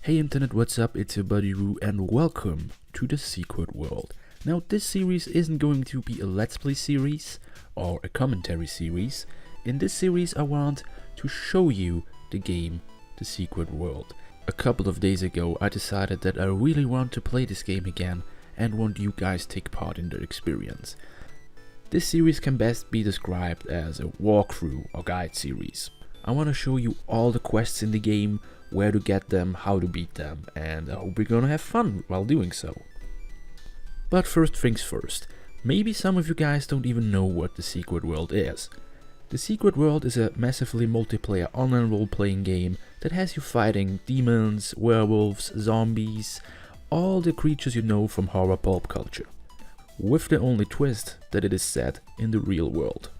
Hey internet, what's up? It's your buddy Roo and welcome to the Secret World. Now this series isn't going to be a let's play series or a commentary series. In this series I want to show you the game The Secret World. A couple of days ago I decided that I really want to play this game again and want you guys take part in the experience. This series can best be described as a walkthrough or guide series. I want to show you all the quests in the game, where to get them, how to beat them, and I hope we're gonna have fun while doing so. But first things first, maybe some of you guys don't even know what The Secret World is. The Secret World is a massively multiplayer online role-playing game that has you fighting demons, werewolves, zombies, all the creatures you know from horror pulp culture. With the only twist that it is set in the real world.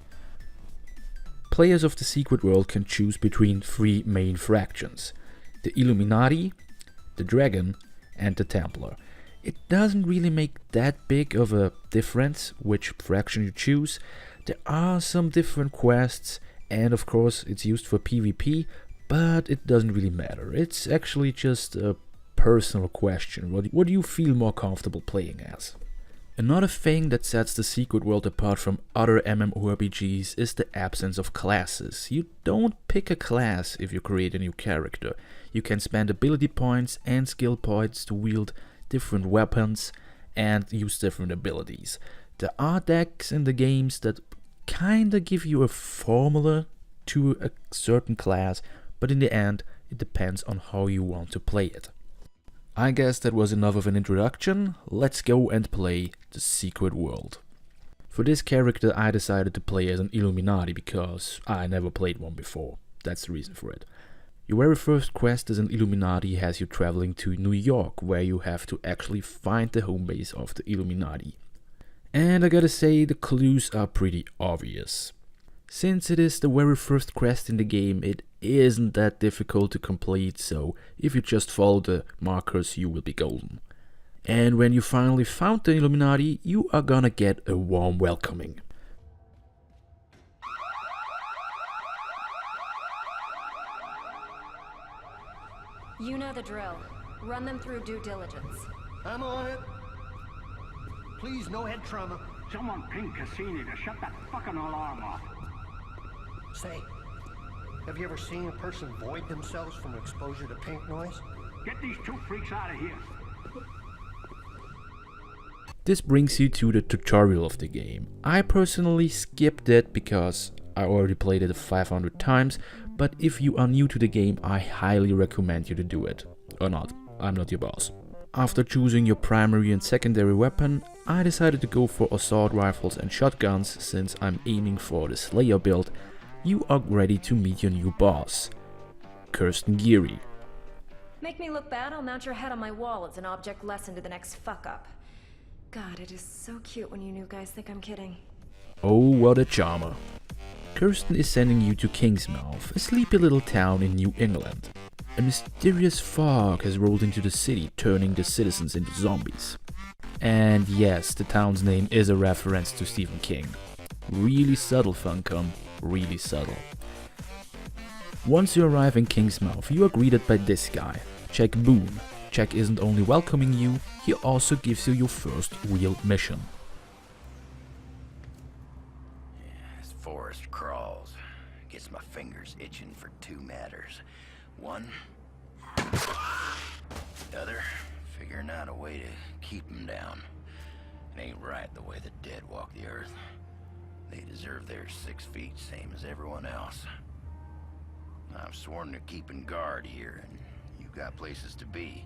Players of The Secret World can choose between three main factions: the Illuminati, the Dragon, and the Templar. It doesn't really make that big of a difference which faction you choose. There are some different quests, and of course it's used for PvP, but it doesn't really matter. It's actually just a personal question. What do you feel more comfortable playing as? Another thing that sets The Secret World apart from other MMORPGs is the absence of classes. You don't pick a class if you create a new character. You can spend ability points and skill points to wield different weapons and use different abilities. There are decks in the games that kinda give you a formula to a certain class, but in the end it depends on how you want to play it. I guess that was enough of an introduction. Let's go and play The Secret World. For this character I decided to play as an Illuminati because I never played one before. That's the reason for it. Your very first quest as an Illuminati has you traveling to New York, where you have to actually find the home base of the Illuminati. And I gotta say, the clues are pretty obvious. Since it is the very first quest in the game, it isn't that difficult to complete, so if you just follow the markers you will be golden. And when you finally found the Illuminati, you are gonna get a warm welcoming. You know the drill. Run them through due diligence. I'm on it. Please, no head trauma. Someone ping Cassini to shut that fucking alarm off. Say, have you ever seen a person void themselves from exposure to pink noise? Get these two freaks out of here. This brings you to the tutorial of the game. I personally skipped it because I already played it 500 times, but if you are new to the game, I highly recommend you to do it. Or not, I'm not your boss. After choosing your primary and secondary weapon, I decided to go for assault rifles and shotguns since I'm aiming for the Slayer build. You are ready to meet your new boss, Kirsten Geary. Make me look bad, I'll mount your head on my wall as an object lesson to the next fuck-up. God, it is so cute when you new guys think I'm kidding. Oh, what a charmer. Kirsten is sending you to Kingsmouth, a sleepy little town in New England. A mysterious fog has rolled into the city, turning the citizens into zombies. And yes, the town's name is a reference to Stephen King. Really subtle, Funcom, really subtle. Once you arrive in Kingsmouth, you are greeted by this guy, Jack Boone. Jack isn't only welcoming you, he also gives you your first real mission. This forest crawls. Gets my fingers itching for two matters. One, the other, figuring out a way to keep them down. It ain't right the way the dead walk the earth. They deserve their 6 feet, same as everyone else. I'm sworn to keeping guard here, and you got places to be.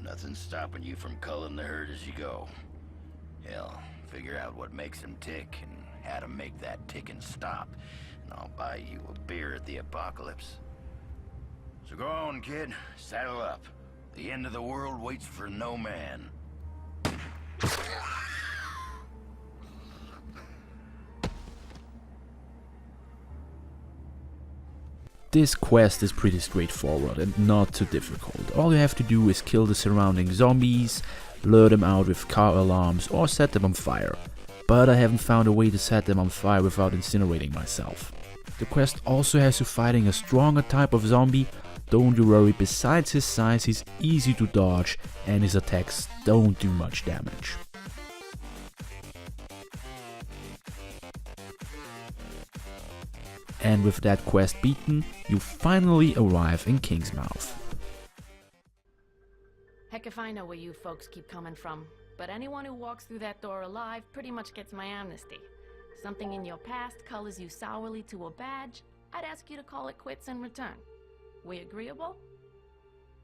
Nothing's stopping you from culling the herd as you go. Hell, figure out what makes them tick and how to make that ticking stop, and I'll buy you a beer at the apocalypse. So go on, kid. Saddle up. The end of the world waits for no man. This quest is pretty straightforward and not too difficult. All you have to do is kill the surrounding zombies, lure them out with car alarms or set them on fire. But I haven't found a way to set them on fire without incinerating myself. The quest also has you fighting a stronger type of zombie don't you worry, besides his size he's easy to dodge and his attacks don't do much damage. And with that quest beaten, you finally arrive in Kingsmouth. Heck if I know where you folks keep coming from, but anyone who walks through that door alive pretty much gets my amnesty. Something in your past colors you sourly to a badge, I'd ask you to call it quits in return. We agreeable?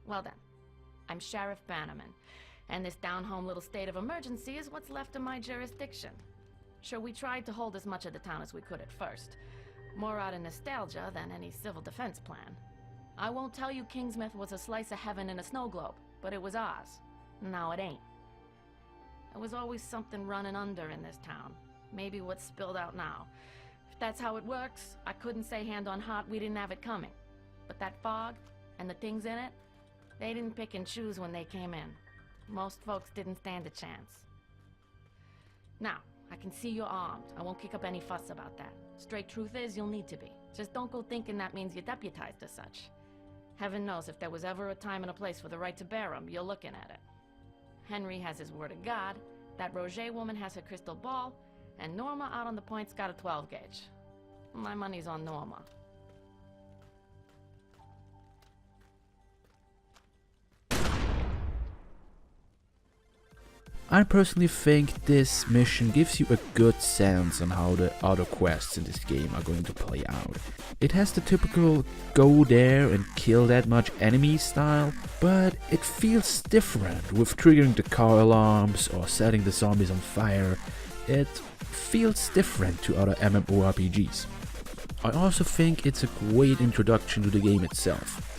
Well then, I'm Sheriff Bannerman, and this down-home little state of emergency is what's left of my jurisdiction. Sure, we tried to hold as much of the town as we could at first. More out of nostalgia than any civil defense plan. I won't tell you Kingsmouth was a slice of heaven in a snow globe, but it was ours. Now it ain't. There was always something running under in this town. Maybe what's spilled out now. If that's how it works, I couldn't say hand on heart we didn't have it coming. But that fog, and the things in it, they didn't pick and choose when they came in. Most folks didn't stand a chance. Now, I can see you're armed. I won't kick up any fuss about that. Straight truth is, you'll need to be. Just don't go thinking that means you're deputized as such. Heaven knows if there was ever a time and a place for the right to bear 'em, you're looking at it. Henry has his word of God, that Roger woman has her crystal ball, and Norma out on the point's got a 12 gauge. My money's on Norma. I personally think this mission gives you a good sense on how the other quests in this game are going to play out. It has the typical go there and kill that much enemy style, but it feels different with triggering the car alarms or setting the zombies on fire. It feels different to other MMORPGs. I also think it's a great introduction to the game itself.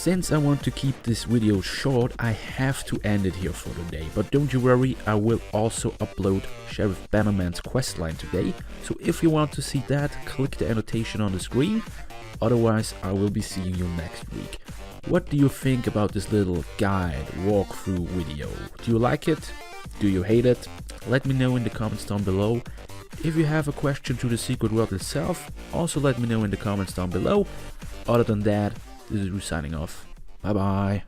Since I want to keep this video short, I have to end it here for today, but don't you worry, I will also upload Sheriff Bannerman's questline today, so if you want to see that, click the annotation on the screen, otherwise I will be seeing you next week. What do you think about this little guide walkthrough video? Do you like it? Do you hate it? Let me know in the comments down below. If you have a question to the secret world itself, also let me know in the comments down below. Other than that, this is Ru signing off. Bye bye.